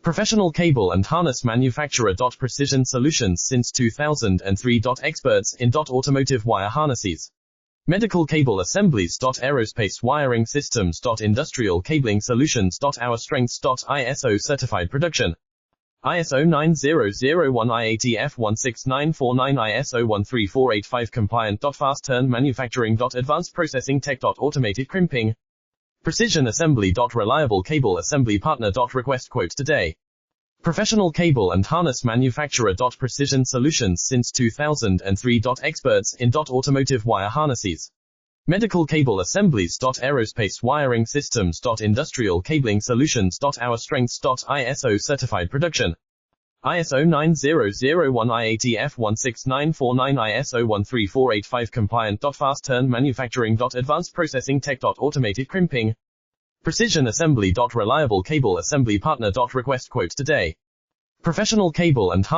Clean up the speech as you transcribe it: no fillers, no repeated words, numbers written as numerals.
Professional cable and harness manufacturer. Precision solutions since 2003. Experts in automotive wire harnesses, medical cable assemblies. Aerospace wiring systems. Industrial cabling solutions. Our strengths. ISO certified production. ISO 9001 IATF 16949 ISO 13485 compliant. Fast turn manufacturing. Advanced processing tech. Automated crimping. Precision assembly. Reliable cable assembly partner. Request quote today. Professional cable and harness manufacturer. Precision solutions since 2003. Experts in automotive wire harnesses, medical cable assemblies. Aerospace wiring systems. Industrial cabling solutions. Our strengths. ISO certified production. ISO 9001 IATF 16949 ISO 13485 compliant. Fast turn manufacturing. Advanced processing tech. Automated crimping. Precision assembly. Reliable cable assembly partner. Request quote today. Professional cable and harness